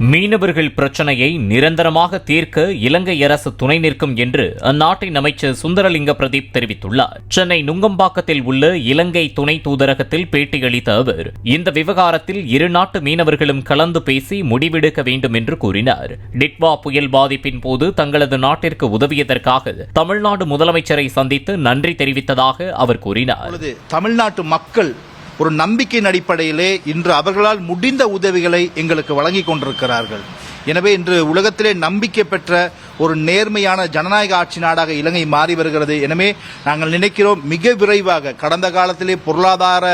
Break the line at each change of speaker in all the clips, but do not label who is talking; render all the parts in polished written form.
மீனவர்கள் பிரச்சினையை நிரந்தரமாக தீர்க்க இலங்கை அரசு துணை நிற்கும் என்று அந்நாட்டின் அமைச்சர் சுந்தரலிங்க பிரதீப் தெரிவித்துள்ளார். சென்னை நுங்கம்பாக்கத்தில் உள்ள இலங்கை துணை தூதரகத்தில் பேட்டியளித்த அவர் இந்த விவகாரத்தில் இரு நாட்டு மீனவர்களும் கலந்து பேசி முடிவெடுக்க வேண்டும் என்று கூறினார். டிட்வா புயல் பாதிப்பின் போது தங்களது நாட்டிற்கு உதவியதற்காக தமிழ்நாடு முதலமைச்சரை சந்தித்து நன்றி தெரிவித்ததாக அவர் கூறினார்.
தமிழ்நாட்டு மக்கள் ஒரு நம்பிக்கையின் அடிப்படையிலே இன்று அவர்களால் முடிந்த உதவிகளை எங்களுக்கு வழங்கிக் கொண்டிருக்கிறார்கள். எனவே இன்று உலகத்திலே நம்பிக்கை பெற்ற ஒரு நேர்மையான ஜனநாயக ஆட்சி நாடாக இலங்கை மாறி வருகிறது. எனவே நாங்கள் நினைக்கிறோம் மிக விரைவாக கடந்த காலத்திலே பொருளாதார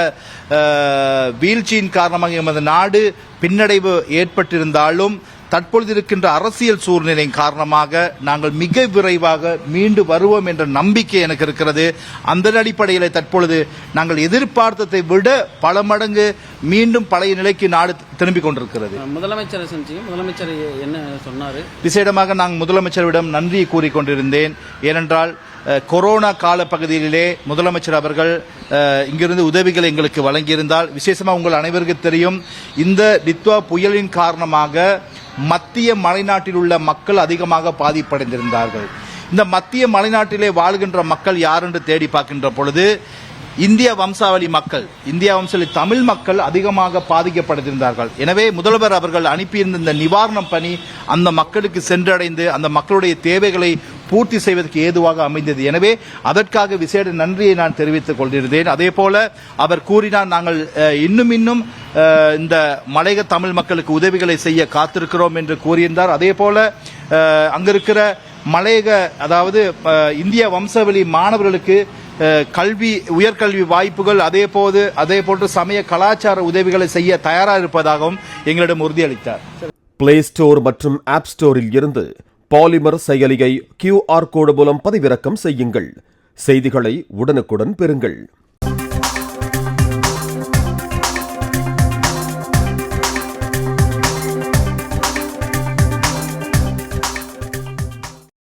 வீழ்ச்சியின் காரணமாக எமது நாடு பின்னடைவு ஏற்பட்டிருந்தாலும் தற்பொழுது இருக்கின்ற அரசியல் சூழ்நிலையின் காரணமாக நாங்கள் மிக விரைவாக மீண்டு வருவோம் என்ற நம்பிக்கை எனக்கு இருக்கிறது. அந்த அடிப்படையில் தற்பொழுது நாங்கள் எதிர்பார்த்ததை விட பல மடங்கு மீண்டும் பழைய நிலைக்கு நாடு திரும்பிக் கொண்டிருக்கிறது.
முதலமைச்சர் என்ன சொன்னார்?
விசேடமாக நாங்கள் முதலமைச்சரிடம் நன்றி கூறிக்கொண்டிருந்தேன். ஏனென்றால் கொரோனா கால பகுதியிலே முதலமைச்சர் அவர்கள் இங்கிருந்து உதவிகளை எங்களுக்கு வழங்கியிருந்தால், விசேஷமாக உங்கள் அனைவருக்கும் தெரியும், இந்த டிட்வா புயலின் காரணமாக மத்திய மலைநாட்டில் உள்ள மக்கள் அதிகமாக பாதிப்படைந்திருந்தார்கள். இந்த மத்திய மலைநாட்டிலே வாழ்கின்ற மக்கள் யார் என்று தேடி பார்க்கின்ற பொழுது இந்திய வம்சாவளி மக்கள், இந்திய வம்சாவளி தமிழ் மக்கள் அதிகமாக பாதிக்கப்பட்டிருந்தார்கள். எனவே முதல்வர் அவர்கள் அனுப்பியிருந்த இந்த நிவாரணம் பணி அந்த மக்களுக்கு சென்றடைந்து அந்த மக்களுடைய தேவைகளை பூர்த்தி செய்வதற்கு ஏதுவாக அமைந்தது. எனவே அதற்காக விசேட நன்றியை நான் தெரிவித்துக் கொண்டிருந்தேன். அதே போல அவர் கூறினார், நாங்கள் இன்னும் இந்த மலையக தமிழ் மக்களுக்கு உதவிகளை செய்ய காத்திருக்கிறோம் என்று கூறியிருந்தார். அதே போல அங்கிருக்கிற மலையக, அதாவது இந்திய வம்சாவளி மாணவர்களுக்கு கல்வி, உயர்கல்வி வாய்ப்புகள், அதே போன்று சமய கலாச்சார உதவிகளை செய்ய தயாராக இருப்பதாகவும் எங்களிடம் உறுதியளித்தார்.
பிளே ஸ்டோர் மற்றும் ஆப் ஸ்டோரில் இருந்து பாலிமர் செயலியை QR கோடு மூலம் பதிவிறக்கம் செய்யுங்கள். செய்திகளை உடனுக்குடன் பெறுங்கள்.